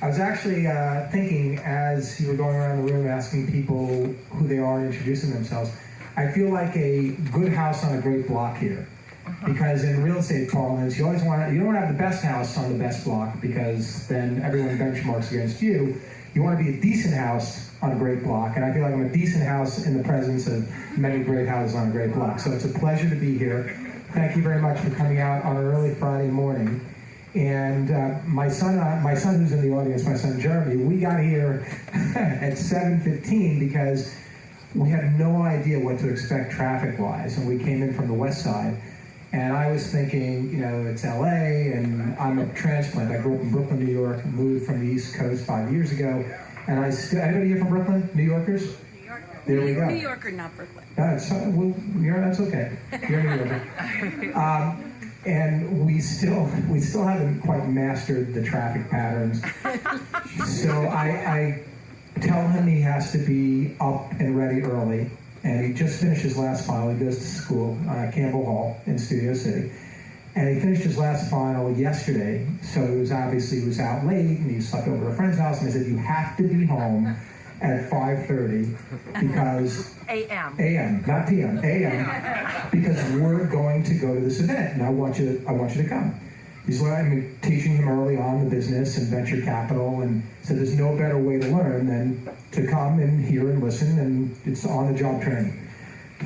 I was actually thinking as you were going around the room asking people who they are and introducing themselves, I feel like a good house on a great block here. Because in real estate parlance, you don't want to have the best house on the best block because then everyone benchmarks against you. You want to be a decent house on a great block, and I feel like I'm a decent house in the presence of many great houses on a great block. So it's a pleasure to be here. Thank you very much for coming out on an early Friday morning. And my son who's in the audience, my son Jeremy, we got here at 7:15 because we had no idea what to expect traffic-wise, and we came in from the west side. And I was thinking, it's LA, and I'm a transplant. I grew up in Brooklyn, New York, moved from the East Coast 5 years ago. And anybody here from Brooklyn? New Yorkers? New Yorker. There we go. New Yorker, not Brooklyn. That's okay. You're a New Yorker. And we still haven't quite mastered the traffic patterns. So I tell him he has to be up and ready early. And he just finished his last final. He goes to school, Campbell Hall in Studio City. And he finished his last final yesterday. So he was out late, and he slept over at a friend's house. And I said, you have to be home at 5:30 because... A.M., not P.M., A.M. Because we're going to go to this event, and I want you to come. He's teaching him early on the business and venture capital, and said there's no better way to learn than to come and hear and listen, and it's on-the-job training.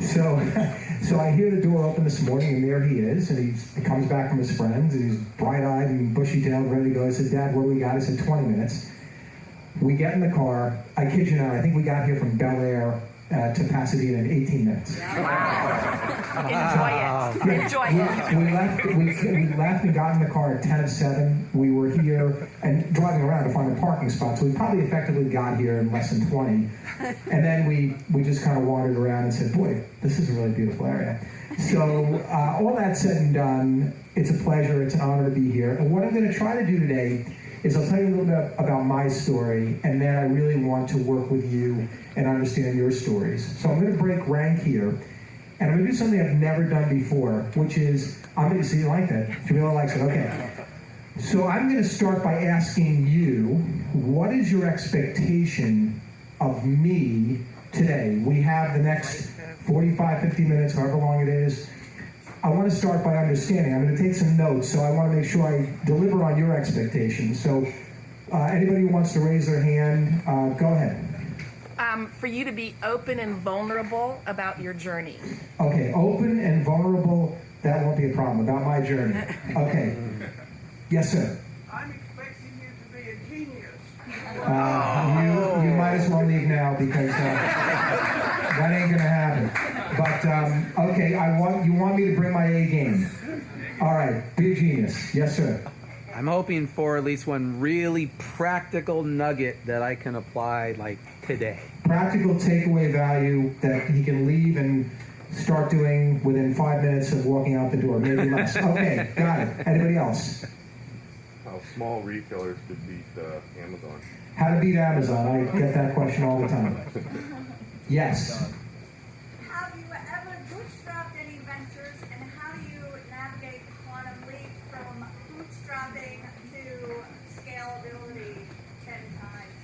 So I hear the door open this morning, and there he is, and he comes back from his friends, and he's bright-eyed and bushy-tailed, ready to go. I said, Dad, what do we got? I said, 20 minutes. We get in the car. I kid you not, I think we got here from Bel Air to Pasadena in 18 minutes. Wow. Enjoy it. We left and got in the car at 10 of 7. We were here and driving around to find a parking spot, so we probably effectively got here in less than 20. And then we just kind of wandered around and said, boy, this is a really beautiful area. So all that said and done, it's a pleasure, it's an honor to be here. And what I'm going to try to do today is I'll tell you a little bit about my story, and then I really want to work with you and understand your stories. So I'm going to break rank here, and I'm going to do something I've never done before, which is, I'm going to see you like that. Jamila likes it, okay. So I'm going to start by asking you, what is your expectation of me today? We have the next 45, 50 minutes, however long it is. I want to start by understanding. I'm going to take some notes, so I want to make sure I deliver on your expectations. So anybody who wants to raise their hand, go ahead. For you to be open and vulnerable about your journey. Okay, open and vulnerable, that won't be a problem, about my journey. Okay. Yes, sir. I'm expecting you to be a genius. You might as well leave now because that ain't going to happen. But, okay, you want me to bring my A game. All right, be a genius. Yes, sir. I'm hoping for at least one really practical nugget that I can apply, like, today. Practical takeaway value that he can leave and start doing within 5 minutes of walking out the door, maybe less. Okay, got it. Anybody else? How small retailers could beat Amazon. How to beat Amazon. I get that question all the time. Yes. Have you ever bootstrapped any ventures, and how do you navigate the quantum leap from bootstrapping to scalability 10 times?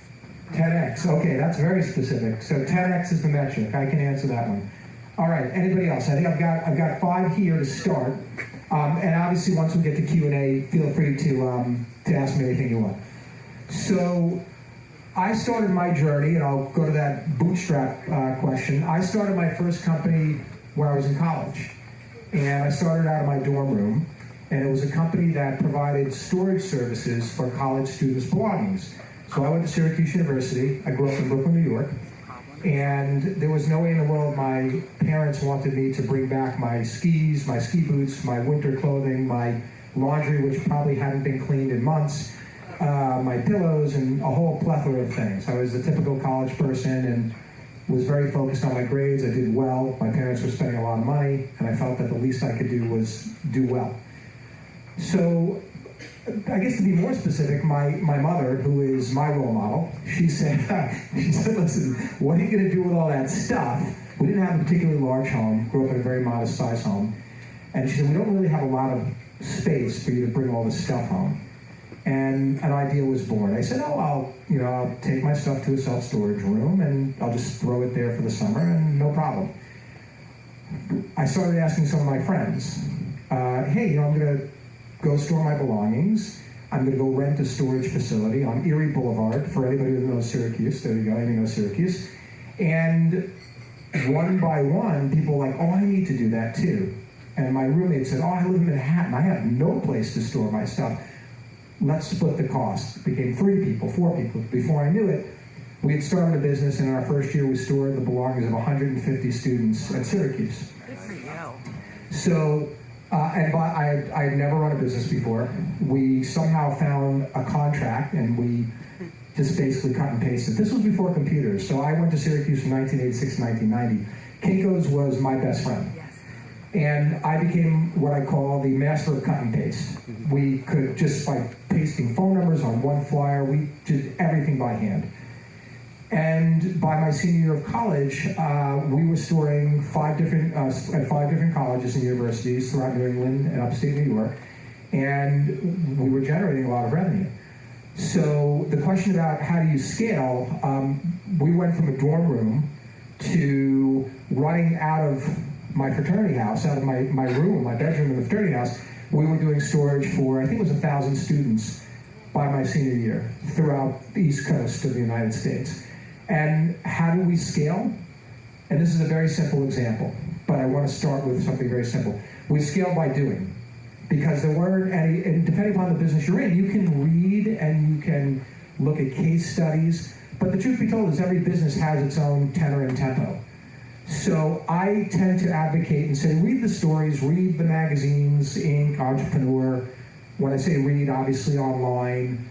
10x. Okay, that's very specific. So 10x is the metric. I can answer that one. All right. Anybody else? I think I've got 5 here to start. And obviously, once we get to Q&A, feel free to ask me anything you want. So I started my journey, and I'll go to that bootstrap question. I started my first company when I was in college. And I started out of my dorm room. And it was a company that provided storage services for college students' belongings. So I went to Syracuse University. I grew up in Brooklyn, New York. And there was no way in the world my parents wanted me to bring back my skis, my ski boots, my winter clothing, my laundry, which probably hadn't been cleaned in months, my pillows, and a whole plethora of things. I was a typical college person and was very focused on my grades. I did well. My parents were spending a lot of money, and I felt that the least I could do was do well. So I guess to be more specific, my mother, who is my role model, she said, listen, what are you going to do with all that stuff? We didn't have a particularly large home, grew up in a very modest size home. And she said, we don't really have a lot of space for you to bring all this stuff home. And an idea was born. I said, I'll take my stuff to a self-storage room and I'll just throw it there for the summer and no problem. I started asking some of my friends, hey, I'm going to go store my belongings. I'm going to go rent a storage facility on Erie Boulevard, for anybody who knows Syracuse. There you go, you know Syracuse. And one by one, people were like, oh, I need to do that too. And my roommate said, oh, I live in Manhattan. I have no place to store my stuff. Let's split the cost. It became 3 people, 4 people. Before I knew it, we had started a business, and in our first year, we stored the belongings of 150 students at Syracuse. Good for you. So, I had never run a business before. We somehow found a contract, and we just basically cut and pasted. This was before computers. So I went to Syracuse from 1986 to 1990. Kinko's was my best friend. Yes. And I became what I call the master of cut and paste. We could, just by pasting phone numbers on one flyer, we did everything by hand. And by my senior year of college, we were storing at 5 different colleges and universities throughout New England and upstate New York, and we were generating a lot of revenue. So the question about how do you scale, we went from a dorm room to running out of my fraternity house, out of my room, my bedroom in the fraternity house. We were doing storage for, I think it was 1,000 students by my senior year throughout the East Coast of the United States. And how do we scale? And this is a very simple example, but I want to start with something very simple. We scale by doing, because there weren't any, and depending upon the business you're in, you can read and you can look at case studies, but the truth be told is every business has its own tenor and tempo. So I tend to advocate and say, read the stories, read the magazines, Inc., Entrepreneur. When I say read, obviously online,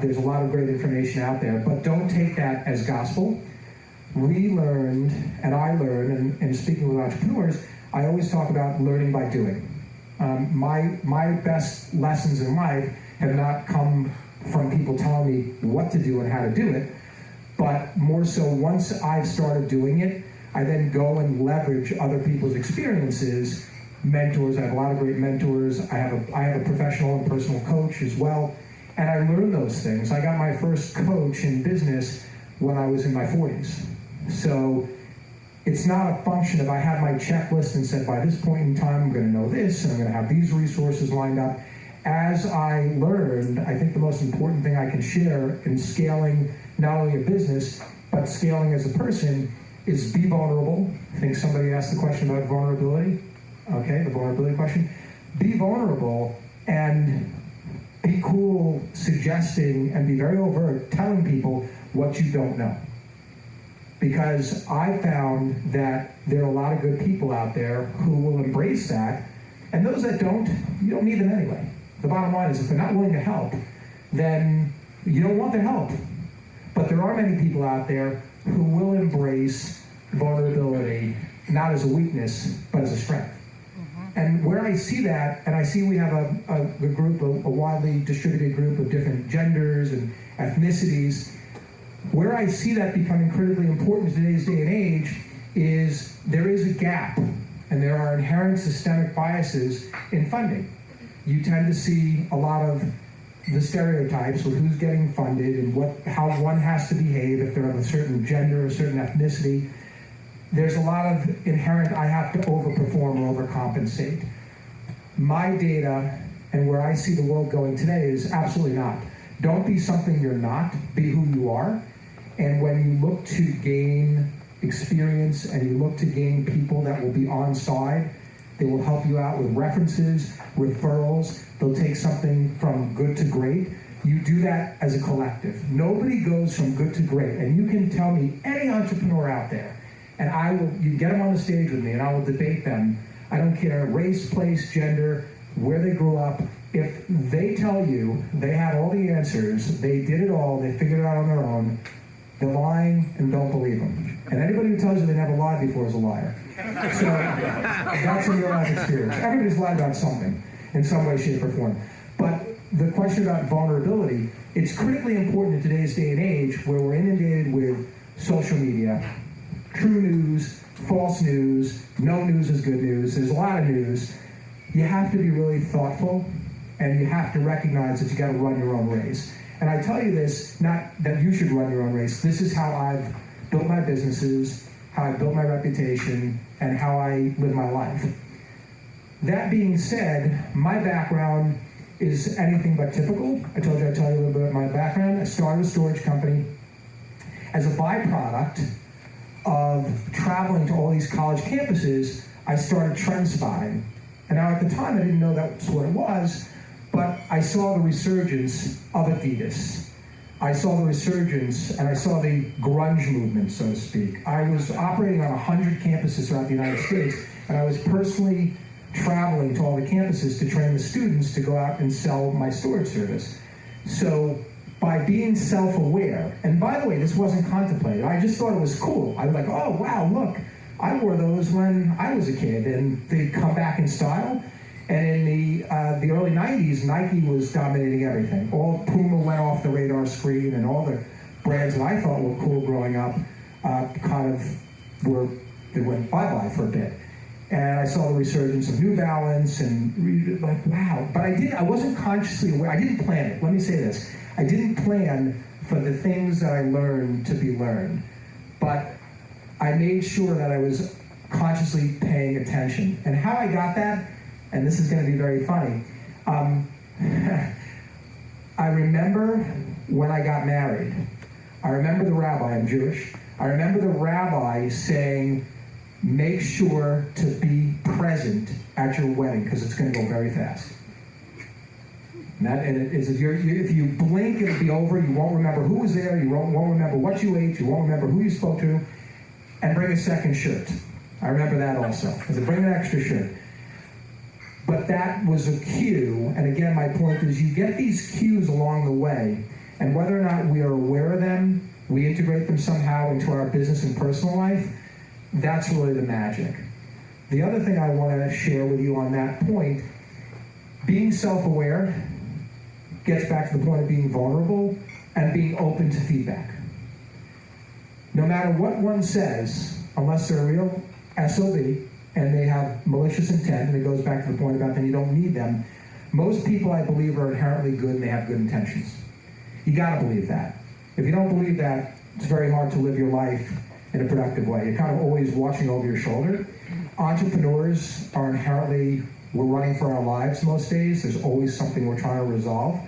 there's a lot of great information out there, but don't take that as gospel. We learned, and I learned, and speaking with entrepreneurs, I always talk about learning by doing. My best lessons in life have not come from people telling me what to do and how to do it, but more so once I've started doing it, I then go and leverage other people's experiences, mentors. I have a lot of great mentors. I have a professional and personal coach as well, and I learn those things. I got my first coach in business when I was in my 40s. So it's not a function of I had my checklist and said, by this point in time, I'm going to know this, and I'm going to have these resources lined up. As I learned, I think the most important thing I can share in scaling not only a business, but scaling as a person is be vulnerable. I think somebody asked the question about vulnerability. Okay, the vulnerability question. Be vulnerable and be cool suggesting and be very overt telling people what you don't know. Because I found that there are a lot of good people out there who will embrace that, and those that don't, you don't need them anyway. The bottom line is if they're not willing to help, then you don't want their help. But there are many people out there who will embrace vulnerability, not as a weakness, but as a strength. And where I see that, and I see we have a group, a widely distributed group of different genders and ethnicities, where I see that becoming critically important in today's day and age is there is a gap, and there are inherent systemic biases in funding. You tend to see a lot of the stereotypes with who's getting funded and how one has to behave if they're of a certain gender or a certain ethnicity. There's a lot of inherent, I have to overperform or overcompensate. My data and where I see the world going today is absolutely not. Don't be something you're not, be who you are. And when you look to gain experience and you look to gain people that will be on side, they will help you out with references, referrals. They'll take something from good to great. You do that as a collective. Nobody goes from good to great. And you can tell me any entrepreneur out there, and you get them on the stage with me and I will debate them. I don't care, race, place, gender, where they grew up. If they tell you they had all the answers, they did it all, they figured it out on their own, they're lying and don't believe them. And anybody who tells you they never lied before is a liar. So that's a real life experience. Everybody's lied about something in some way, shape, or form. But the question about vulnerability, it's critically important in today's day and age where we're inundated with social media, true news, false news, no news is good news, there's a lot of news. You have to be really thoughtful and you have to recognize that you got to run your own race. And I tell you this, not that you should run your own race. This is how I've built my businesses, how I built my reputation, and how I live my life. That being said, my background is anything but typical. I told you I'd tell you a little bit about my background. I started a storage company as a byproduct of traveling to all these college campuses. I started trend spotting. And now at the time I didn't know that's what it was, but I saw the resurgence of Adidas. I saw the resurgence and I saw the grunge movement, so to speak. I was operating on 100 campuses throughout the United States, and I was personally traveling to all the campuses to train the students to go out and sell my storage service. So by being self-aware, and by the way, this wasn't contemplated. I just thought it was cool. I was like, oh, wow, look, I wore those when I was a kid, and they come back in style. And in the early 90s, Nike was dominating everything. All Puma went off the radar screen, and all the brands that I thought were cool growing up they went bye-bye for a bit. And I saw the resurgence of New Balance, and like, wow. But I wasn't consciously aware. I didn't plan it. Let me say this. I didn't plan for the things that I learned to be learned. But I made sure that I was consciously paying attention. And how I got that, and this is going to be very funny, I remember when I got married. I remember the rabbi, I'm Jewish. I remember the rabbi saying, make sure to be present at your wedding because it's going to go very fast. If you blink, it'll be over. You won't remember who was there. You won't remember what you ate. You won't remember who you spoke to. And bring a second shirt. I remember that also. I said, bring an extra shirt. But that was a cue. And again, my point is you get these cues along the way. And whether or not we are aware of them, we integrate them somehow into our business and personal life, that's really the magic. The other thing I want to share with you on that point, being self-aware gets back to the point of being vulnerable and being open to feedback. No matter what one says, unless they're a real SOB and they have malicious intent, and it goes back to the point about that you don't need them, most people, I believe, are inherently good and they have good intentions. You got to believe that. If you don't believe that, it's very hard to live your life in a productive way. You're kind of always watching over your shoulder. Entrepreneurs are inherently, we're running for our lives most days. There's always something we're trying to resolve.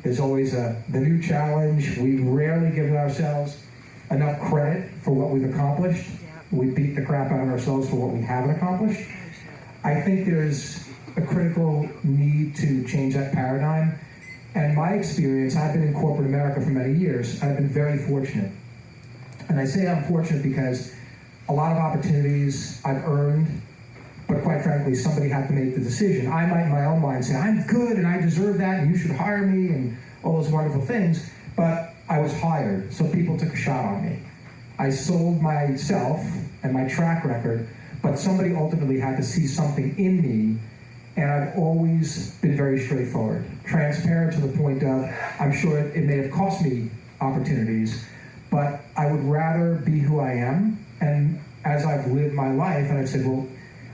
There's always the new challenge. We rarely give ourselves enough credit for what we've accomplished. We beat the crap out of ourselves for what we haven't accomplished. I think there's a critical need to change that paradigm. And my experience, I've been in corporate America for many years. I've been very fortunate. And I say I'm fortunate because a lot of opportunities I've earned, but quite frankly, somebody had to make the decision. I might in my own mind say, I'm good and I deserve that and you should hire me and all those wonderful things, but I was hired, so people took a shot on me. I sold myself and my track record, but somebody ultimately had to see something in me, and I've always been very straightforward, transparent to the point of, I'm sure it may have cost me opportunities, but I would rather be who I am. And as I've lived my life, and I've said, well,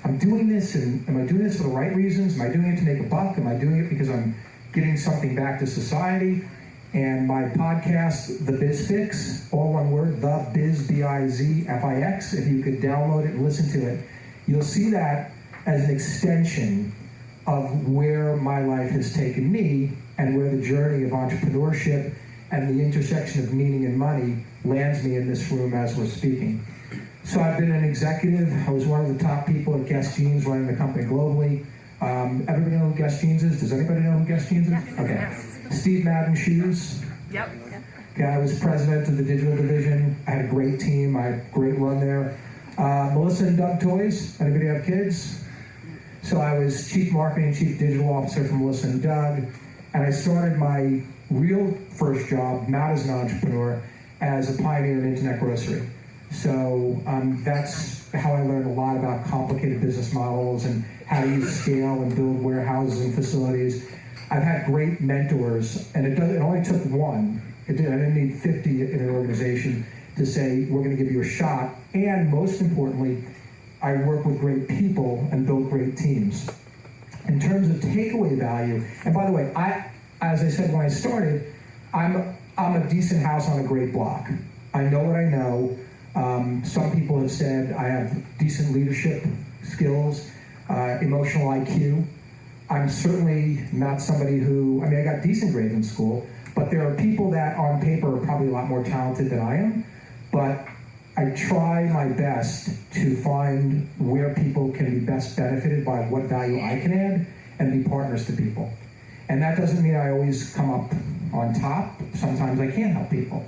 I'm doing this, and am I doing this for the right reasons? Am I doing it to make a buck? Am I doing it because I'm giving something back to society? And my podcast, The Biz Fix, all one word, The Biz, B-I-Z-F-I-X, if you could download it and listen to it, you'll see that as an extension of where my life has taken me and where the journey of entrepreneurship and the intersection of meaning and money lands me in this room as we're speaking. So I've been an executive. I was one of the top people at Guess Jeans running the company globally. Everybody know who Guess Jeans is? Does anybody know who Guess Jeans is? Okay. Steve Madden Shoes. Yep. Okay, I was president of the digital division. I had a great team. I had a great run there. Melissa and Doug Toys. Anybody have kids? So I was chief marketing, chief digital officer for Melissa and Doug. And I started my real first job, not as an entrepreneur, as a pioneer in internet grocery. So that's how I learned a lot about complicated business models and how to use scale and build warehouses and facilities. I've had great mentors, and it only took one. I didn't need 50 in an organization to say, we're going to give you a shot. And most importantly, I work with great people and build great teams. In terms of takeaway value, and by the way, as I said when I started, I'm a decent house on a great block. I know what I know. Some people have said I have decent leadership skills, emotional IQ. I'm certainly not somebody who, I got decent grades in school, but there are people that on paper are probably a lot more talented than I am. But I try my best to find where people can be best benefited by what value I can add and be partners to people. And that doesn't mean I always come up on top. Sometimes I can't help people.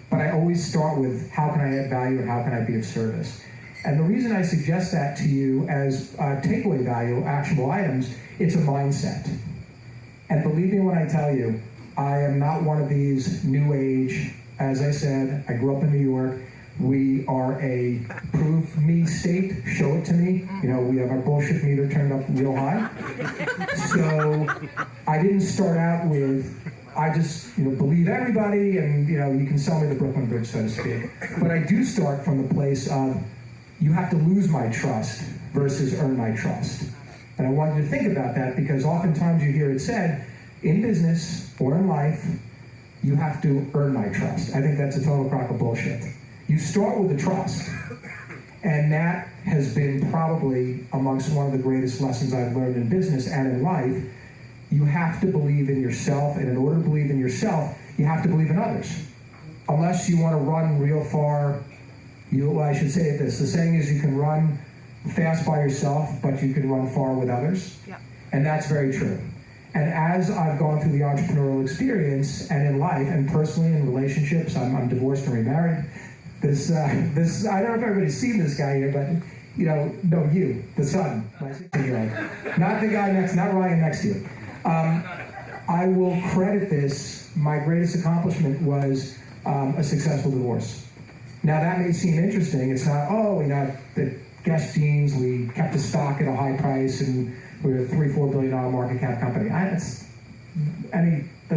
But I always start with how can I add value and how can I be of service. And the reason I suggest that to you as takeaway value, actionable items, it's a mindset. And believe me when I tell you, I am not one of these new age, as I said, I grew up in New York. We are a prove me state, show it to me. We have our bullshit meter turned up real high. So I didn't start out with, I just believe everybody and you can sell me the Brooklyn Bridge, so to speak. But I do start from the place of you have to lose my trust versus earn my trust. And I want you to think about that because oftentimes you hear it said, in business or in life, you have to earn my trust. I think that's a total crock of bullshit. You start with the trust. And that has been probably amongst one of the greatest lessons I've learned in business and in life. You have to believe in yourself, and in order to believe in yourself, you have to believe in others. Unless you want to run real far, I should say it this, the saying is you can run fast by yourself, but you can run far with others. Yep. And that's very true. And as I've gone through the entrepreneurial experience and in life and personally in relationships, I'm divorced and remarried. This I don't know if everybody's seen this guy here, but no, you, the son, my 16-year-old, not the guy not Ryan next to you. I will credit this. My greatest accomplishment was a successful divorce. Now that may seem interesting. It's not, the Guess jeans, we kept the stock at a high price, and we're a $3-4 billion market cap company. That's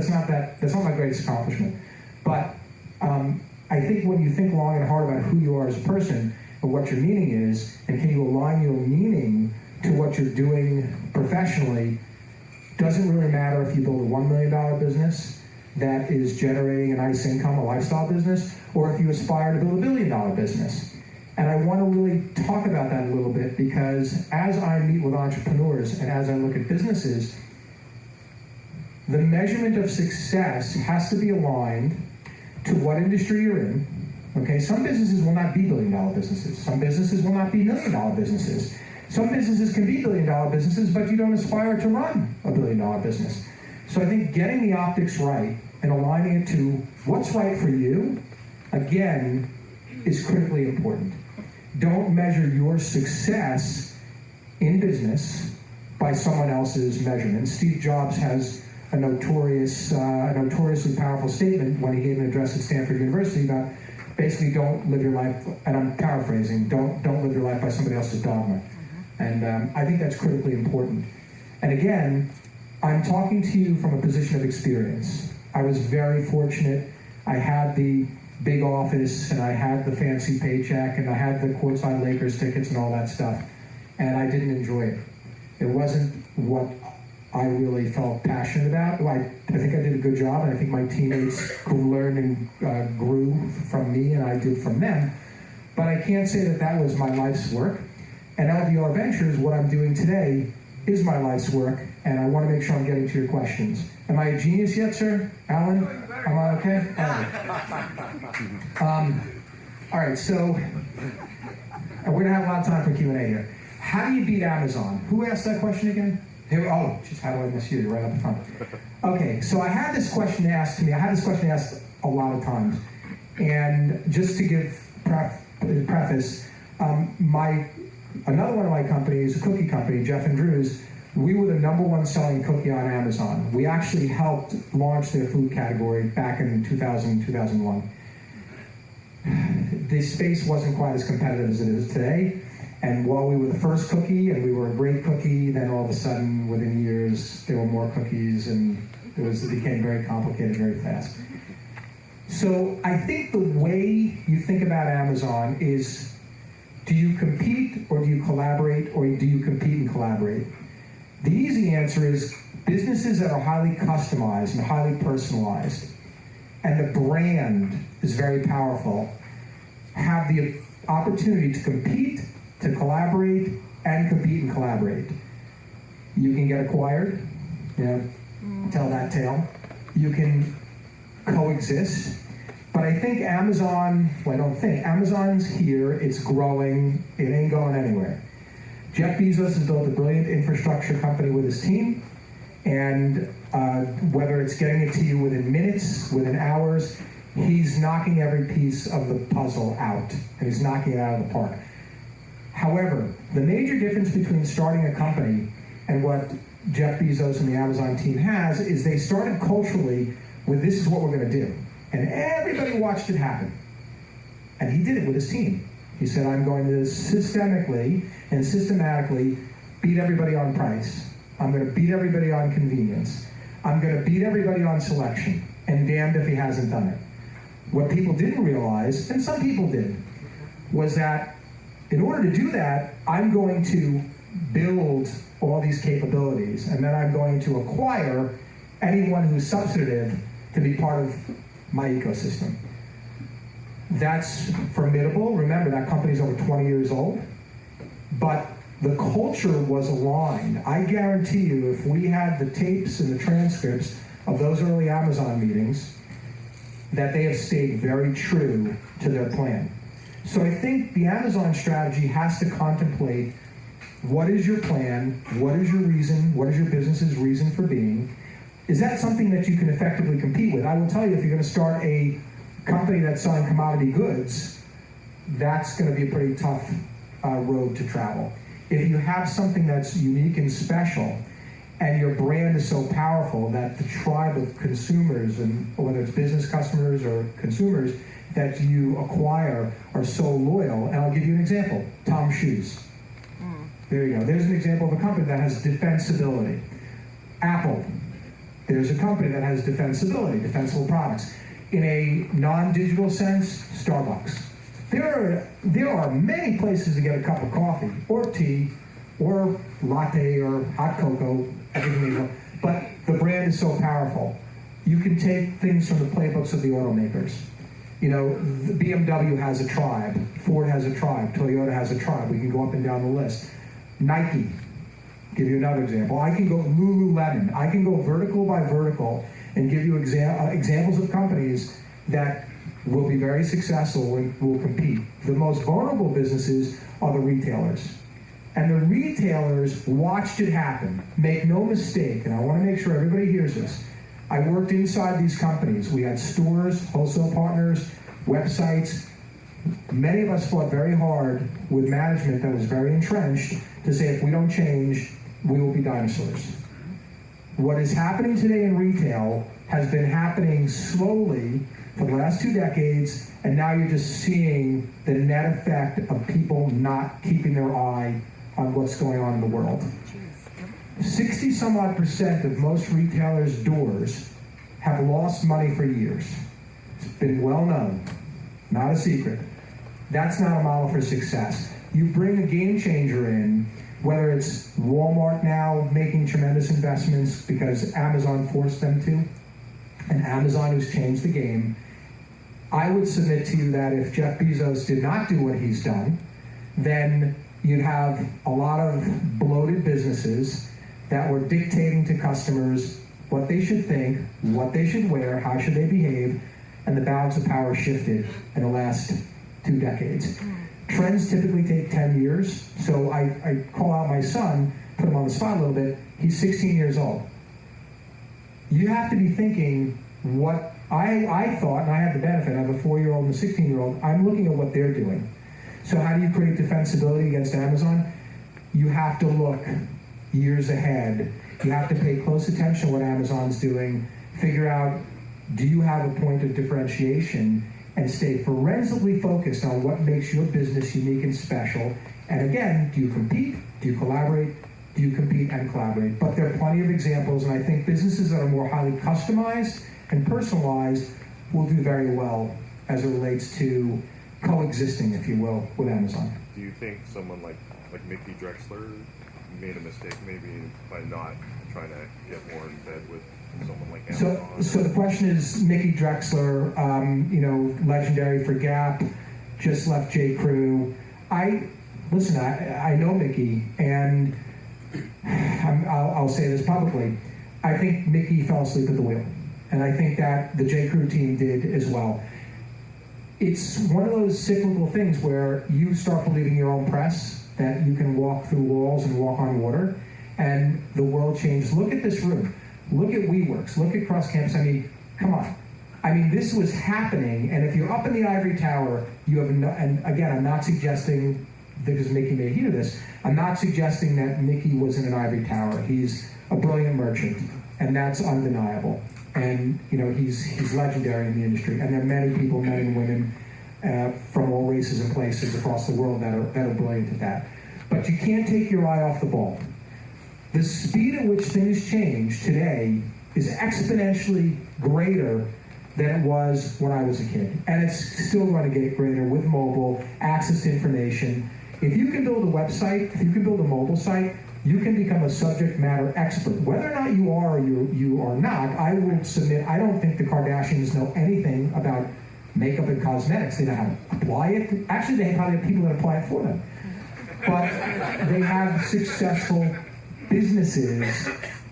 not my greatest accomplishment. But I think when you think long and hard about who you are as a person and what your meaning is, and can you align your meaning to what you're doing professionally, doesn't really matter if you build a $1 million business that is generating a nice income, a lifestyle business, or if you aspire to build a $1 billion business. And I want to really talk about that a little bit because as I meet with entrepreneurs and as I look at businesses, the measurement of success has to be aligned to what industry you're in. Okay, some businesses will not be $1 billion businesses. Some businesses will not be $1 million businesses. Some businesses can be $1 billion businesses, but you don't aspire to run a $1 billion business. So I think getting the optics right and aligning it to what's right for you, again, is critically important. Don't measure your success in business by someone else's measurement. Steve Jobs has a notoriously powerful statement when he gave an address at Stanford University about basically don't live your life, and I'm paraphrasing, don't live your life by somebody else's dogma. And I think that's critically important. And again, I'm talking to you from a position of experience. I was very fortunate. I had the big office, and I had the fancy paycheck, and I had the courtside Lakers tickets and all that stuff, and I didn't enjoy it. It wasn't what I really felt passionate about. I think I did a good job, and I think my teammates learned and grew from me, and I did from them. But I can't say that that was my life's work. And LDR Ventures, what I'm doing today, is my life's work, and I want to make sure I'm getting to your questions. Am I a genius yet, sir? Alan? Am I okay? All right, so we're going to have a lot of time for Q&A here. How do you beat Amazon? Who asked that question again? Just how do I miss you? You're right up front. Okay, so I had this question asked to me. I had this question asked a lot of times. And just to give preface, another one of my companies, a cookie company, Jeff and Drew's, we were the #1 selling cookie on Amazon. We actually helped launch their food category back in 2000, 2001. The space wasn't quite as competitive as it is today. And while we were the first cookie and we were a great cookie, then all of a sudden, within years, there were more cookies and it became very complicated very fast. So I think the way you think about Amazon is, do you compete or do you collaborate, or do you compete and collaborate? The easy answer is businesses that are highly customized and highly personalized, and the brand is very powerful, have the opportunity to compete, to collaborate, and compete and collaborate. You can get acquired, tell that tale. You can coexist. But I think Amazon's here, it's growing, it ain't going anywhere. Jeff Bezos has built a brilliant infrastructure company with his team, and whether it's getting it to you within minutes, within hours, he's knocking every piece of the puzzle out, and he's knocking it out of the park. However, the major difference between starting a company and what Jeff Bezos and the Amazon team has is they started culturally with this is what we're going to do. And everybody watched it happen. And he did it with his team. He said, I'm going to systemically and systematically beat everybody on price. I'm going to beat everybody on convenience. I'm going to beat everybody on selection. And damned if he hasn't done it. What people didn't realize, and some people did, was that in order to do that, I'm going to build all these capabilities, and then I'm going to acquire anyone who's substantive to be part of my ecosystem. That's formidable. Remember, that company's over 20 years old, but the culture was aligned. I guarantee you, if we had the tapes and the transcripts of those early Amazon meetings, that they have stayed very true to their plan. So I think the Amazon strategy has to contemplate what is your plan, what is your reason, what is your business's reason for being. Is that something that you can effectively compete with? I will tell you, if you're going to start a company that's selling commodity goods, that's going to be a pretty tough road to travel. If you have something that's unique and special, and your brand is so powerful that the tribe of consumers, and whether it's business customers or consumers that you acquire, are so loyal. And I'll give you an example: Tom's Shoes. There you go. There's an example of a company that has defensibility. Apple. There's a company that has defensibility, defensible products. In a non-digital sense, Starbucks. There are many places to get a cup of coffee, or tea, or latte, or hot cocoa, everything you know. But the brand is so powerful. You can take things from the playbooks of the automakers. You know, the BMW has a tribe, Ford has a tribe, Toyota has a tribe. We can go up and down the list. Nike, give you another example. I can go Lululemon. I can go vertical by vertical and give you examples of companies that will be very successful and will compete. The most vulnerable businesses are the retailers. And the retailers watched it happen. Make no mistake, and I want to make sure everybody hears this. I worked inside these companies. We had stores, wholesale partners, websites. Many of us fought very hard with management that was very entrenched to say, if we don't change, we will be dinosaurs. What is happening today in retail has been happening slowly for the last 2 decades, and now you're just seeing the net effect of people not keeping their eye on what's going on in the world. 60-some-odd% of most retailers' doors have lost money for years. It's been well known, not a secret. That's not a model for success. You bring a game changer in, whether it's Walmart now making tremendous investments because Amazon forced them to, and Amazon who's changed the game. I would submit to you that if Jeff Bezos did not do what he's done, then you'd have a lot of bloated businesses that were dictating to customers what they should think, what they should wear, how should they behave, and the balance of power shifted in the last 2 decades. Trends typically take 10 years, so I call out my son, put him on the spot a little bit. He's 16 years old. You have to be thinking what I thought, and I had the benefit, I have a 4-year-old and a 16-year-old, I'm looking at what they're doing. So how do you create defensibility against Amazon? You have to look years ahead. You have to pay close attention to what Amazon's doing, figure out, do you have a point of differentiation, and stay forensically focused on what makes your business unique and special. And again, do you compete? Do you collaborate? Do you compete and collaborate? But there are plenty of examples, and I think businesses that are more highly customized and personalized will do very well as it relates to coexisting, if you will, with Amazon. Do you think someone like Mickey Drexler made a mistake maybe by not trying to get more in bed with someone like So, Amazon? so the question is, Mickey Drexler, legendary for Gap, just left J. Crew. I know Mickey, and I'll say this publicly. I think Mickey fell asleep at the wheel, and I think that the J. Crew team did as well. It's one of those cyclical things where you start believing your own press, that you can walk through walls and walk on water, and the world changes. Look at this room. Look at WeWorks. Look at Cross Campus. I mean, come on. I mean, this was happening, and if you're up in the ivory tower, you have no, and again, I'm not suggesting, because Mickey may hear this, I'm not suggesting that Mickey was in an ivory tower. He's a brilliant merchant, and that's undeniable. And, he's legendary in the industry. And there are many people, men and women, from all races and places across the world that are brilliant at that. But you can't take your eye off the ball. The speed at which things change today is exponentially greater than it was when I was a kid. And it's still going to get greater with mobile, access to information. If you can build a website, if you can build a mobile site, you can become a subject matter expert. Whether or not you are or you are not, I will submit, I don't think the Kardashians know anything about makeup and cosmetics. They know how to apply it. Actually, they probably have people that apply it for them. But they have successful businesses.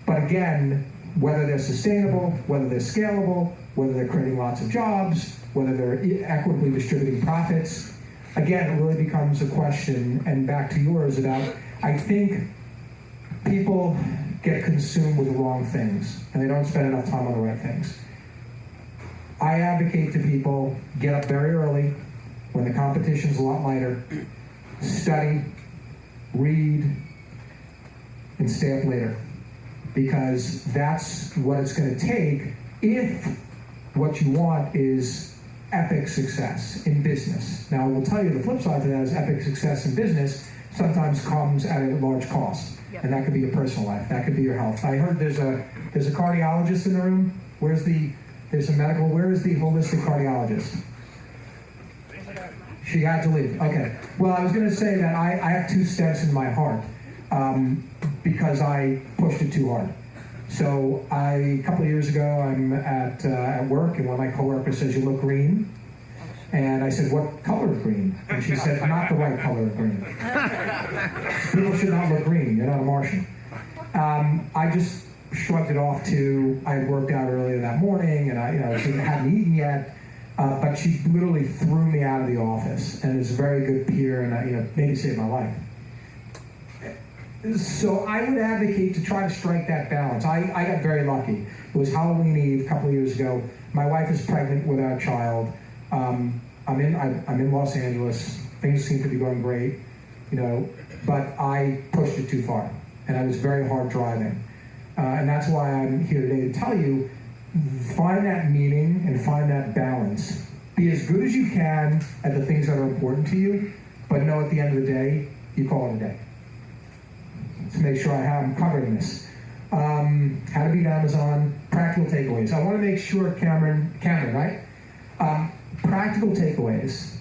But again, whether they're sustainable, whether they're scalable, whether they're creating lots of jobs, whether they're equitably distributing profits, again, it really becomes a question, and back to yours, about, I think people get consumed with the wrong things, and they don't spend enough time on the right things. I advocate to people, get up very early, when the competition's a lot lighter, study, read, and stay up later. Because that's what it's going to take if what you want is epic success in business. Now, I will tell you the flip side to that is epic success in business sometimes comes at a large cost. Yep. And that could be your personal life. That could be your health. I heard there's a cardiologist in the room. Where's the holistic cardiologist? She had to leave. Okay. Well, I was going to say that I have 2 stents in my heart because I pushed it too hard. So a couple of years ago, I'm at work, and one of my coworkers says, "You look green." And I said, "What color of green?" And she said, "Not the right color of green. People should not look green. You're not a Martian." I just shrugged it off to, I had worked out earlier that morning, and I hadn't eaten yet. But she literally threw me out of the office, and is a very good peer, and maybe saved my life. So I would advocate to try to strike that balance. I got very lucky. It was Halloween Eve a couple of years ago. My wife is pregnant with our child. I'm in Los Angeles. Things seem to be going great, but I pushed it too far, and I was very hard driving. And that's why I'm here today to tell you, find that meaning and find that balance. Be as good as you can at the things that are important to you, but know at the end of the day, you call it a day. To make sure I'm covering this. How to beat Amazon, practical takeaways. I want to make sure, Cameron, right? Practical takeaways,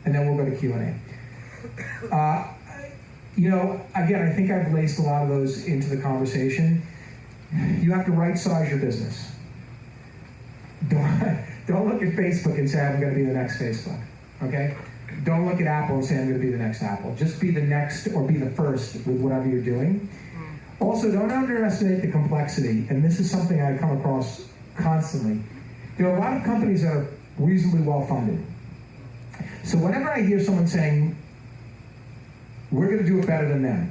and then we'll go to Q&A. Again, I think I've laced a lot of those into the conversation. You have to right-size your business. Don't look at Facebook and say, "I'm going to be the next Facebook." Okay? Don't look at Apple and say, "I'm going to be the next Apple." Just be the next or be the first with whatever you're doing. Also, don't underestimate the complexity, and this is something I come across constantly. There are a lot of companies that are reasonably well-funded. So whenever I hear someone saying, "We're going to do it better than them,"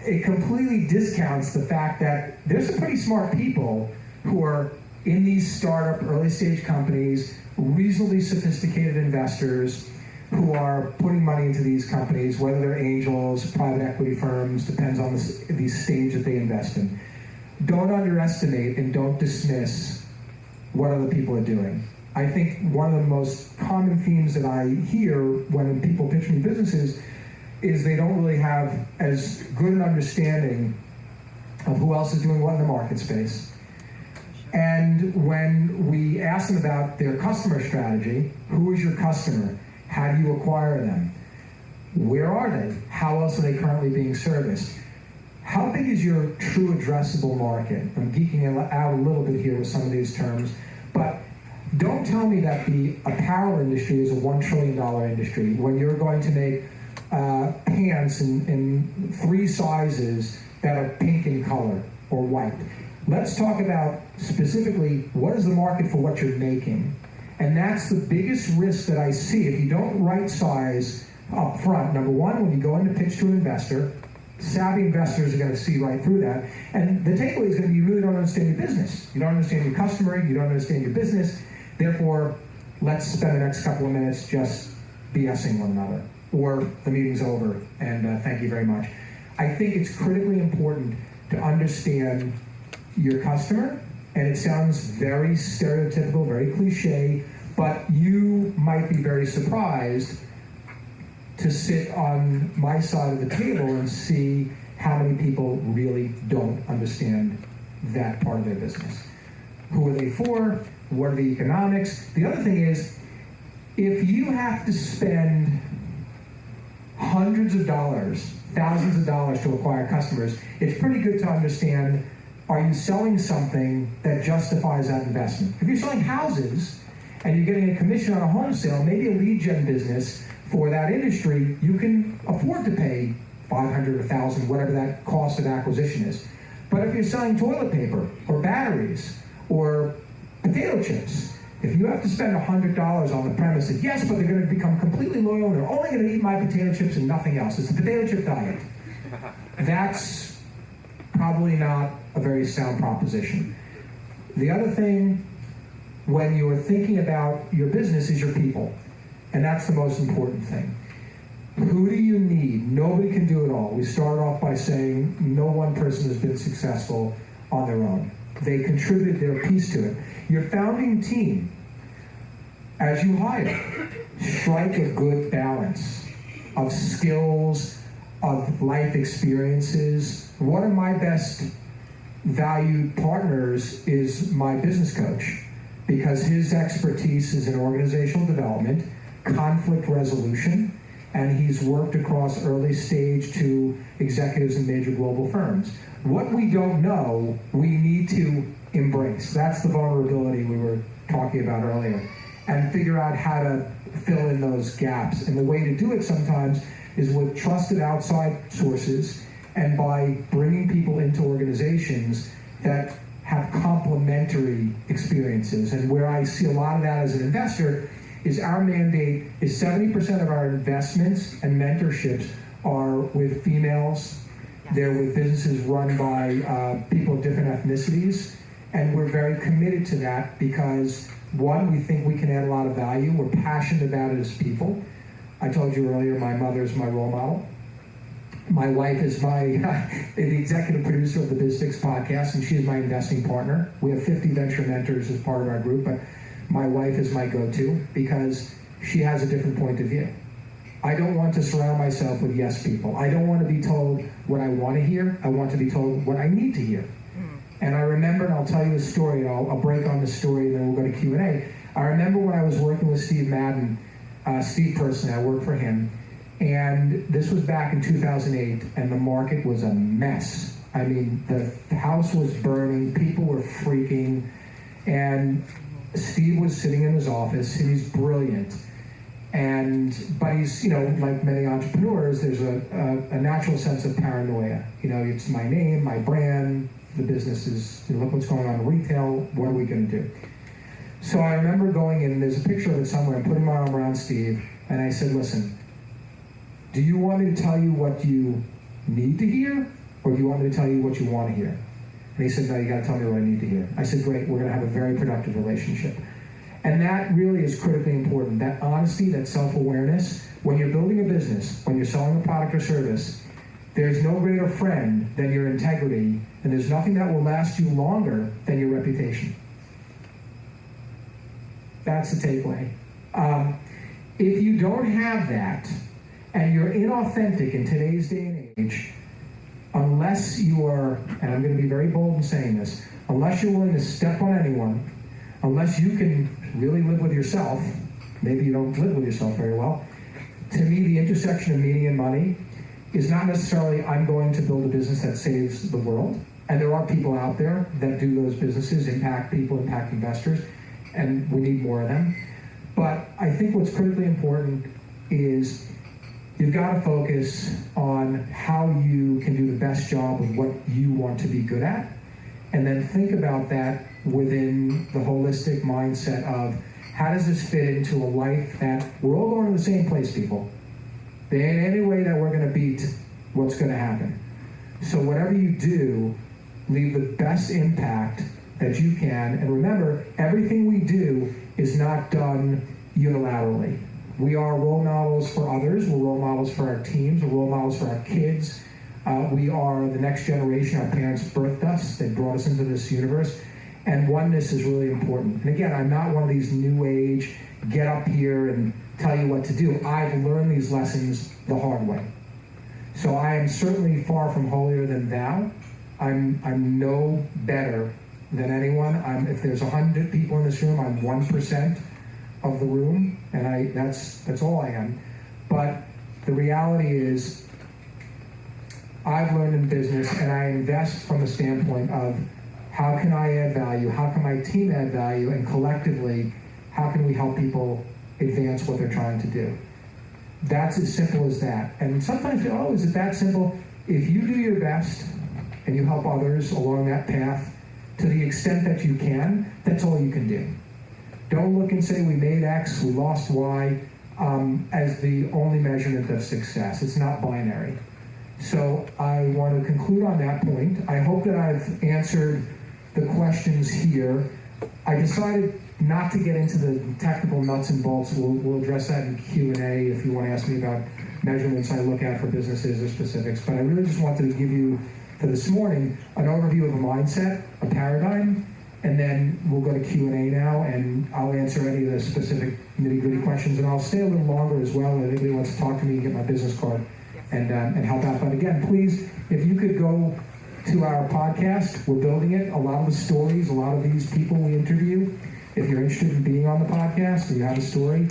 it completely discounts the fact that there's some pretty smart people who are in these startup, early-stage companies, reasonably sophisticated investors who are putting money into these companies, whether they're angels, private equity firms, depends on the stage that they invest in. Don't underestimate and don't dismiss what other people are doing. I think one of the most common themes that I hear when people pitch me businesses is they don't really have as good an understanding of who else is doing what in the market space. And when we ask them about their customer strategy, who is your customer? How do you acquire them? Where are they? How else are they currently being serviced? How big is your true addressable market? I'm geeking out a little bit here with some of these terms, but don't tell me that the apparel industry is a $1 trillion industry when you're going to make pants in 3 sizes that are pink in color or white. Let's talk about specifically what is the market for what you're making. And that's the biggest risk that I see if you don't right size up front. Number one, when you go in to pitch to an investor, savvy investors are going to see right through that. And the takeaway is going to be you really don't understand your business. You don't understand your customer. You don't understand your business. Therefore, let's spend the next couple of minutes just BSing one another. Or the meeting's over, and thank you very much. I think it's critically important to understand your customer, and it sounds very stereotypical, very cliche, but you might be very surprised to sit on my side of the table and see how many people really don't understand that part of their business. Who are they for? What are the economics? The other thing is, if you have to spend hundreds of dollars, thousands of dollars to acquire customers, it's pretty good to understand, are you selling something that justifies that investment? If you're selling houses and you're getting a commission on a home sale, maybe a lead gen business for that industry, you can afford to pay $500 or $1,000, whatever that cost of acquisition is. But if you're selling toilet paper or batteries or potato chips, if you have to spend $100 on the premise that, yes, but they're going to become completely loyal and they're only going to eat my potato chips and nothing else, it's the potato chip diet, that's probably not a very sound proposition. The other thing, when you're thinking about your business, is your people. And that's the most important thing. Who do you need? Nobody can do it all. We started off by saying no one person has been successful on their own. They contributed their piece to it. Your founding team, as you hire, strike a good balance of skills, of life experiences. One of my best valued partners is my business coach, because his expertise is in organizational development, conflict resolution, and he's worked across early stage to executives in major global firms. What we don't know, we need to embrace. That's the vulnerability we were talking about earlier, and figure out how to fill in those gaps. And the way to do it sometimes is with trusted outside sources and by bringing people into organizations that have complementary experiences. And where I see a lot of that as an investor is our mandate is 70% of our investments and mentorships are with females. They're with businesses run by people of different ethnicities. And we're very committed to that because, one, we think we can add a lot of value. We're passionate about it as people. I told you earlier, my mother is my role model. My wife is the executive producer of the BizFix podcast, and she is my investing partner. We have 50 venture mentors as part of our group, but my wife is my go-to because she has a different point of view. I don't want to surround myself with yes people. I don't want to be told what I want to hear. I want to be told what I need to hear. And I remember, and I'll tell you a story, and I'll break on the story, and then we'll go to Q&A. I remember when I was working with Steve Madden, Steve personally, I worked for him, and this was back in 2008, and the market was a mess. I mean, the house was burning, people were freaking, and Steve was sitting in his office, and he's brilliant. But he's, like many entrepreneurs, there's a natural sense of paranoia. It's my name, my brand, the business is, look what's going on in retail, what are we going to do? So I remember going in, there's a picture of it somewhere, and putting my arm around Steve, and I said, listen, do you want me to tell you what you need to hear, or do you want me to tell you what you want to hear? And he said, no, you got to tell me what I need to hear. I said, great, we're going to have a very productive relationship. And that really is critically important, that honesty, that self-awareness. When you're building a business, when you're selling a product or service, there's no greater friend than your integrity, and there's nothing that will last you longer than your reputation. That's the takeaway. If you don't have that, and you're inauthentic in today's day and age, unless you are, and I'm going to be very bold in saying this, unless you're willing to step on anyone, unless you can really live with yourself, maybe you don't live with yourself very well, to me, the intersection of meaning and money is not necessarily I'm going to build a business that saves the world. And there are people out there that do those businesses, impact people, impact investors, and we need more of them. But I think what's critically important is you've got to focus on how you can do the best job of what you want to be good at, and then think about that within the holistic mindset of how does this fit into a life that we're all going to the same place, people. There ain't any way that we're going to beat what's going to happen. So whatever you do, leave the best impact that you can. And remember, everything we do is not done unilaterally. We are role models for others. We're role models for our teams. We're role models for our kids. We are the next generation. Our parents birthed us. They brought us into this universe. And oneness is really important. And again, I'm not one of these new age, get up here and tell you what to do. I've learned these lessons the hard way. So I am certainly far from holier than thou. I'm no better than anyone. If there's 100 people in this room, I'm 1% of the room, and that's all I am. But the reality is, I've learned in business, and I invest from the standpoint of how can I add value, how can my team add value, and collectively, how can we help people advance what they're trying to do. That's as simple as that. And sometimes you go, oh, is it that simple? If you do your best and you help others along that path to the extent that you can, that's all you can do. Don't look and say we made X, we lost Y as the only measurement of success. It's not binary. So I want to conclude on that point. I hope that I've answered the questions here. I decided not to get into the technical nuts and bolts. We'll address that in Q&A if you want to ask me about measurements I look at for businesses or specifics. But I really just wanted to give you, for this morning, an overview of a mindset, a paradigm, and then we'll go to Q&A now, and I'll answer any of the specific nitty-gritty questions, and I'll stay a little longer as well if anybody wants to talk to me and get my business card and help out. But again, please, if you could go to our podcast, we're building it. A lot of the stories, a lot of these people we interview, if you're interested in being on the podcast and you have a story,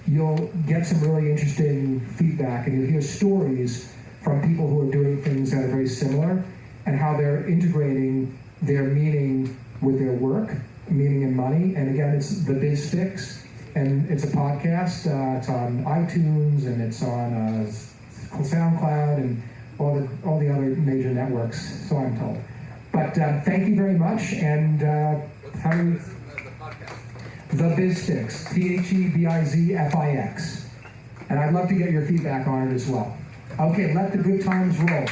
you'll get some really interesting feedback, and you'll hear stories from people who are doing things that are very similar and how they're integrating their meaning with their work, meaning and money. And again, it's the Biz Fix, and it's a podcast. It's on iTunes, and it's on SoundCloud, and all the other major networks, so I'm told. But thank you very much, and how do you... The Biz Fix, THEBIZFIX. And I'd love to get your feedback on it as well. Okay, let the good times roll.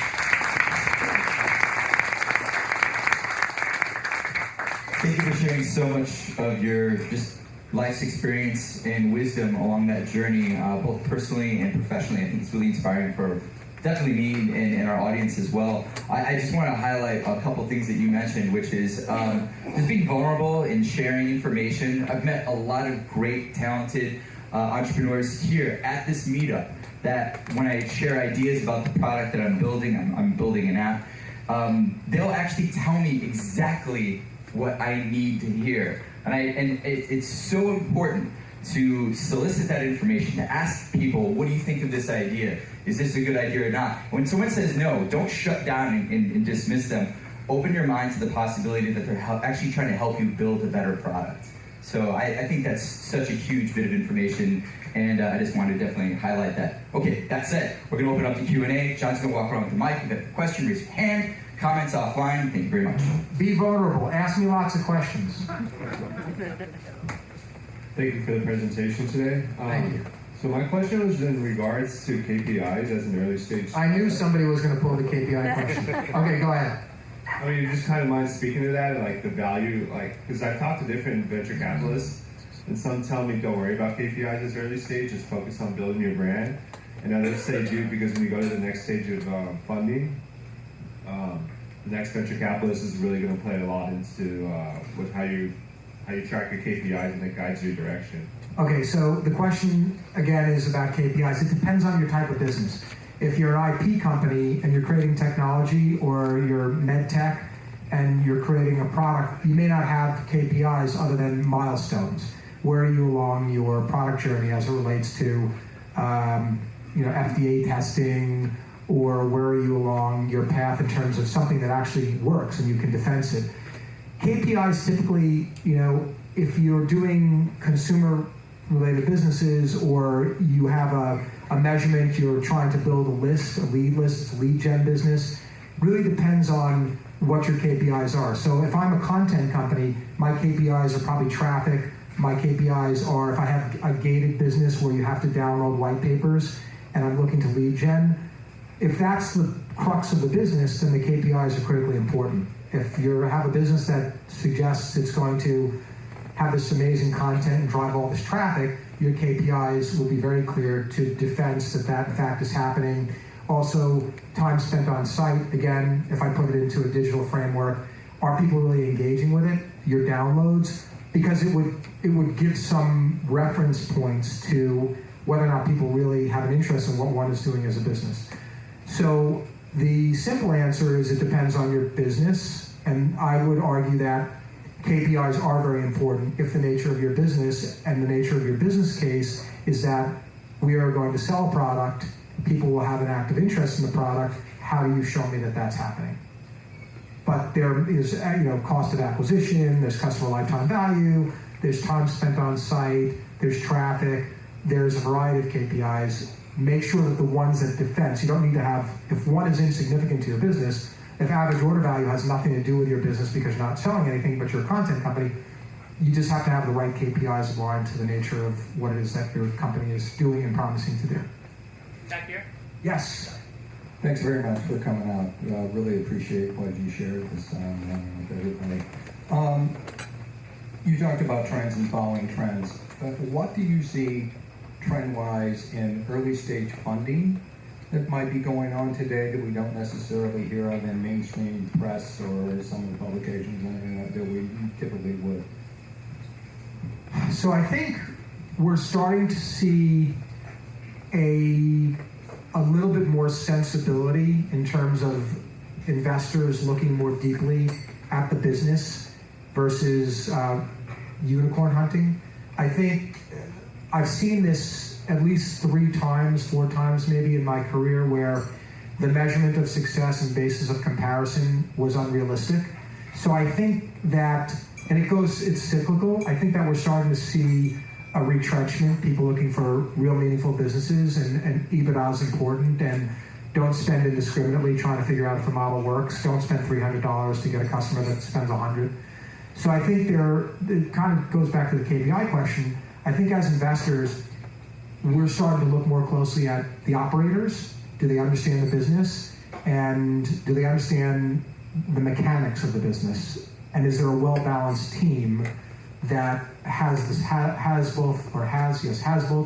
Thank you for sharing so much of your just life's experience and wisdom along that journey, both personally and professionally. I think it's really inspiring for definitely me and our audience as well. I just want to highlight a couple things that you mentioned, which is just being vulnerable and sharing information. I've met a lot of great, talented entrepreneurs here at this meetup that when I share ideas about the product that I'm building an app, they'll actually tell me exactly what I need to hear. And it's so important to solicit that information, to ask people, what do you think of this idea? Is this a good idea or not? When someone says no, don't shut down and dismiss them. Open your mind to the possibility that they're actually trying to help you build a better product. So I think that's such a huge bit of information, and I just wanted to definitely highlight that. Okay, that said, we're going to open up the Q&A. John's going to walk around with the mic. If you have a question, raise your hand. Comments offline. Thank you very much. Be vulnerable. Ask me lots of questions. Thank you for the presentation today. Thank you. So my question was in regards to KPIs as an early stage. I knew somebody was going to pull the KPI question. Okay, go ahead. I mean, you just kind of mind speaking to that, like the value, like, because I've talked to different venture capitalists, and some tell me don't worry about KPIs as early stage, just focus on building your brand. And others say do, because when you go to the next stage of funding, the next venture capitalist is really going to play a lot into with how you track your KPIs, and it guides your direction. Okay, so the question, again, is about KPIs. It depends on your type of business. If you're an IP company and you're creating technology, or you're med tech and you're creating a product, you may not have KPIs other than milestones. Where are you along your product journey as it relates to FDA testing, or where are you along your path in terms of something that actually works and you can defense it. KPIs typically, if you're doing consumer-related businesses or you have a measurement, you're trying to build a lead gen business, really depends on what your KPIs are. So if I'm a content company, my KPIs are probably traffic. My KPIs are if I have a gated business where you have to download white papers and I'm looking to lead gen. If that's the crux of the business, then the KPIs are critically important. If you have a business that suggests it's going to have this amazing content and drive all this traffic, your KPIs will be very clear to defense that in fact is happening. Also, time spent on site. Again, if I put it into a digital framework, are people really engaging with it? Your downloads, because it would give some reference points to whether or not people really have an interest in what one is doing as a business. So the simple answer is it depends on your business, and I would argue that KPIs are very important if the nature of your business and the nature of your business case is that we are going to sell a product, people will have an active interest in the product. How do you show me that that's happening? But there is, cost of acquisition, there's customer lifetime value, there's time spent on site, there's traffic, there's a variety of KPIs. Make sure that the ones that defense, you don't need to have, if one is insignificant to your business, if average order value has nothing to do with your business because you're not selling anything, but you're a content company, you just have to have the right KPIs aligned to the nature of what it is that your company is doing and promising to do. Back here. Yes. Thanks very much for coming out. Really appreciate what you shared this time with everybody. You talked about trends and following trends. What do you see trend-wise in early-stage funding that might be going on today that we don't necessarily hear of in mainstream press or some of the publications that we typically would? So I think we're starting to see a little bit more sensibility in terms of investors looking more deeply at the business versus unicorn hunting. I think I've seen this at least 3 times, 4 times maybe in my career where the measurement of success and basis of comparison was unrealistic. So I think that, and it's cyclical, I think that we're starting to see a retrenchment, people looking for real meaningful businesses, and EBITDA is important, and don't spend indiscriminately trying to figure out if the model works. Don't spend $300 to get a customer that spends $100. So I think it kind of goes back to the KPI question. I think as investors, we're starting to look more closely at the operators. Do they understand the business? And do they understand the mechanics of the business? And is there a well-balanced team that has both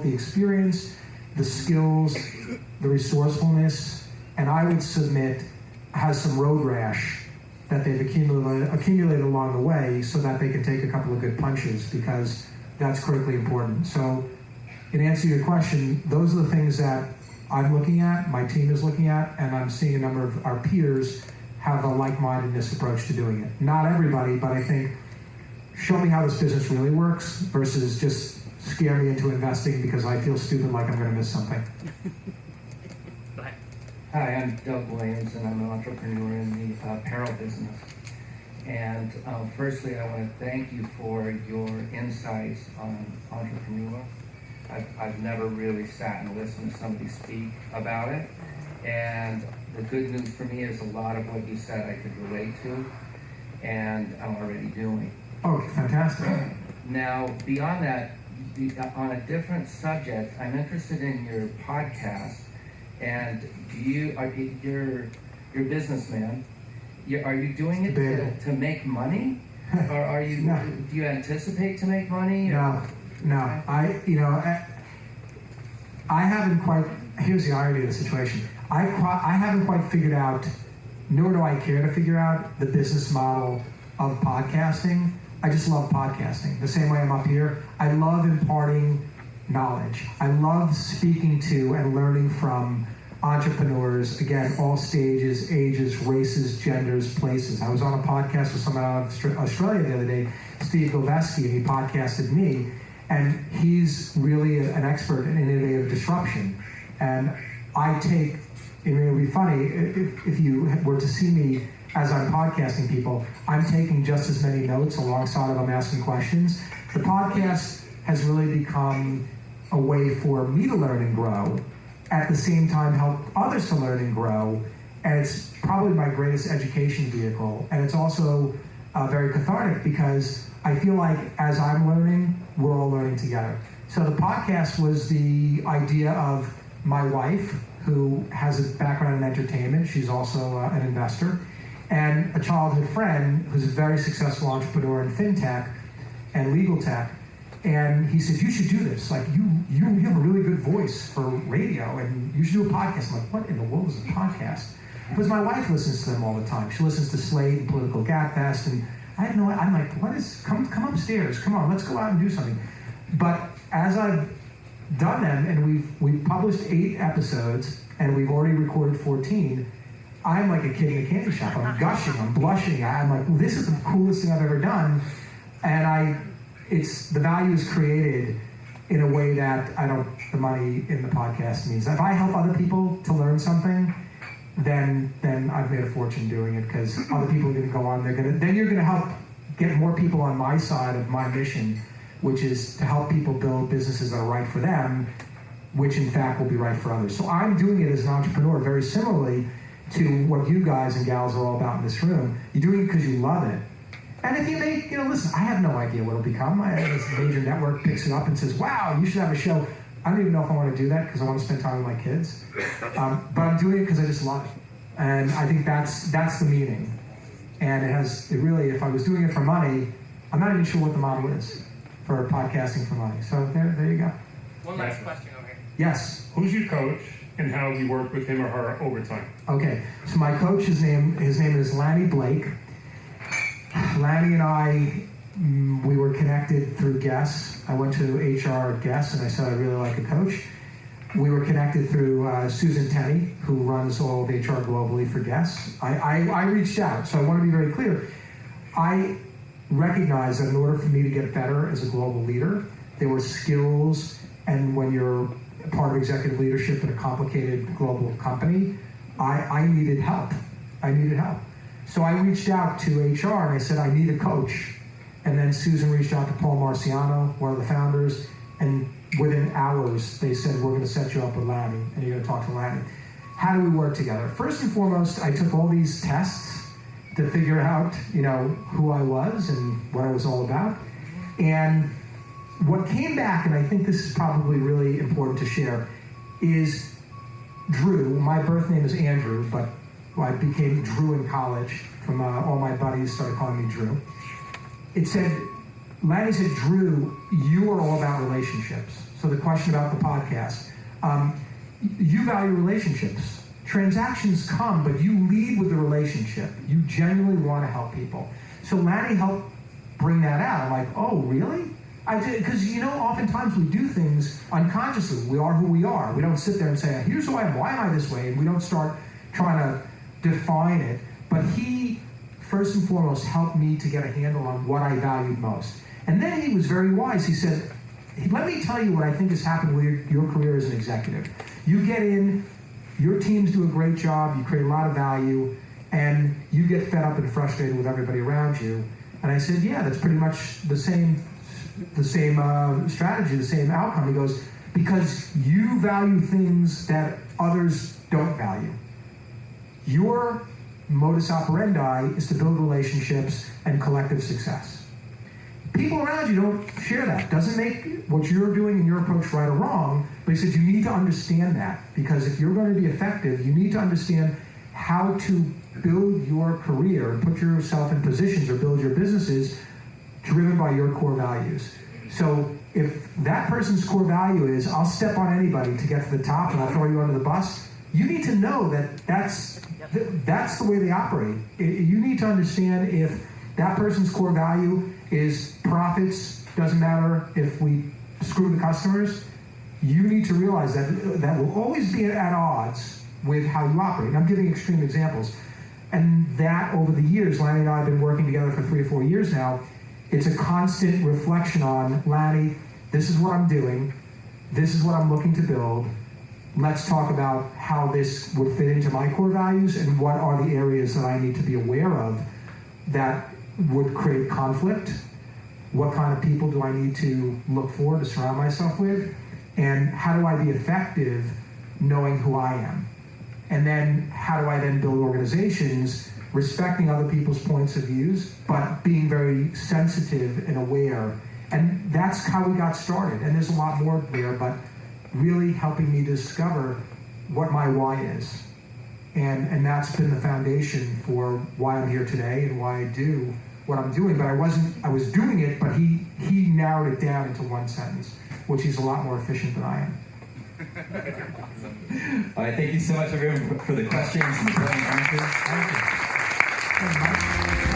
the experience, the skills, the resourcefulness, and I would submit has some road rash that they've accumulated along the way so that they can take a couple of good punches, because that's critically important. So in answer to your question, those are the things that I'm looking at, my team is looking at, and I'm seeing a number of our peers have a like-mindedness approach to doing it. Not everybody, but I think show me how this business really works versus just scare me into investing because I feel stupid like I'm going to miss something. Hi, I'm Doug Williams, and I'm an entrepreneur in the apparel business. And firstly, I want to thank you for your insights on entrepreneur. I've never really sat and listened to somebody speak about it. And the good news for me is a lot of what you said I could relate to, and I'm already doing. Oh, fantastic. Now, beyond that, on a different subject, I'm interested in your podcast. And you're a businessman. Are you doing it to make money, or are you? No. Do you anticipate to make money? No. I haven't quite. Here's the irony of the situation. I haven't quite figured out, nor do I care to figure out the business model of podcasting. I just love podcasting. The same way I'm up here. I love imparting knowledge. I love speaking to and learning from entrepreneurs, again, all stages, ages, races, genders, places. I was on a podcast with someone out of Australia the other day, Steve Goveski, and he podcasted me. And he's really an expert in innovative disruption. And I take, it would be funny if you were to see me as I'm podcasting people, I'm taking just as many notes alongside of I'm asking questions. The podcast has really become a way for me to learn and grow, at the same time help others to learn and grow, and it's probably my greatest education vehicle. And it's also very cathartic because I feel like as I'm learning, we're all learning together. So the podcast was the idea of my wife, who has a background in entertainment. She's also an investor, and a childhood friend who's a very successful entrepreneur in fintech and legal tech. And he said, you should do this. Like, you have a really good voice for radio, and you should do a podcast. I'm like, what in the world is a podcast? Because my wife listens to them all the time. She listens to Slate and Political Gabfest, and I had no, I'm like, what is, come upstairs, come on, let's go out and do something. But as I've done them, and we've published 8 episodes, and we've already recorded 14, I'm like a kid in a candy shop. I'm gushing, I'm blushing. I'm like, well, this is the coolest thing I've ever done. And the value is created in a way that the money in the podcast means. If I help other people to learn something, then I've made a fortune doing it, because other people are going to go on. Then you're going to help get more people on my side of my mission, which is to help people build businesses that are right for them, which in fact will be right for others. So I'm doing it as an entrepreneur very similarly to what you guys and gals are all about in this room. You're doing it because you love it. And if you make, listen, I have no idea what it'll become. This major network picks it up and says, wow, you should have a show. I don't even know if I want to do that because I want to spend time with my kids. But I'm doing it because I just love it. And I think that's the meaning. And it really, if I was doing it for money, I'm not even sure what the model is for podcasting for money. So there you go. One last question over here. Yes. Who's your coach, and how have you worked with him or her over time? Okay, so my coach, his name is Lanny Blake. Lanny and I, we were connected through Guess. I went to HR at Guess, and I said I really like a coach. We were connected through Susan Tenney, who runs all of HR globally for Guess. I reached out, so I want to be very clear. I recognize that in order for me to get better as a global leader, there were skills, and when you're part of executive leadership in a complicated global company, I needed help. So I reached out to HR and I said, I need a coach. And then Susan reached out to Paul Marciano, one of the founders, and within hours they said, we're going to set you up with Lanny, and you're going to talk to Lanny. How do we work together? First and foremost, I took all these tests to figure out, who I was and what I was all about. And what came back, and I think this is probably really important to share, is Drew. My birth name is Andrew, but I became Drew in college from all my buddies started calling me Drew. Lanny said, Drew, you are all about relationships. So the question about the podcast, you value relationships. Transactions come, but you lead with the relationship. You genuinely want to help people. So Lanny helped bring that out. I'm like, oh, really? Because, oftentimes we do things unconsciously. We are who we are. We don't sit there and say, here's who I am. Why am I this way? And we don't start trying to define it. But he, first and foremost, helped me to get a handle on what I valued most. And then he was very wise. He said, let me tell you what I think has happened with your career as an executive. You get in, your teams do a great job, you create a lot of value, and you get fed up and frustrated with everybody around you. And I said, yeah, that's pretty much the same strategy, the same outcome. He goes, because you value things that others don't value. Your modus operandi is to build relationships and collective success. People around you don't share that. Doesn't make what you're doing and your approach right or wrong, but he said you need to understand that, because if you're going to be effective, you need to understand how to build your career and put yourself in positions or build your businesses driven by your core values. So if that person's core value is, I'll step on anybody to get to the top and I'll throw you under the bus, you need to know that's the way they operate. You need to understand if that person's core value is profits, doesn't matter if we screw the customers, you need to realize that will always be at odds with how you operate. And I'm giving extreme examples. And that over the years, Lanny and I have been working together for 3 or 4 years now. It's a constant reflection on, Lanny, this is what I'm doing, this is what I'm looking to build. Let's talk about how this would fit into my core values and what are the areas that I need to be aware of that would create conflict. What kind of people do I need to look for to surround myself with? And how do I be effective knowing who I am? And then how do I then build organizations respecting other people's points of views, but being very sensitive and aware? And that's how we got started. And there's a lot more there, but really helping me discover what my why is. And that's been the foundation for why I'm here today and why I do what I'm doing. But I was doing it, but he narrowed it down into one sentence, which he's a lot more efficient than I am. All right, thank you so much, everyone, for the questions and the brilliant answers. Thank you.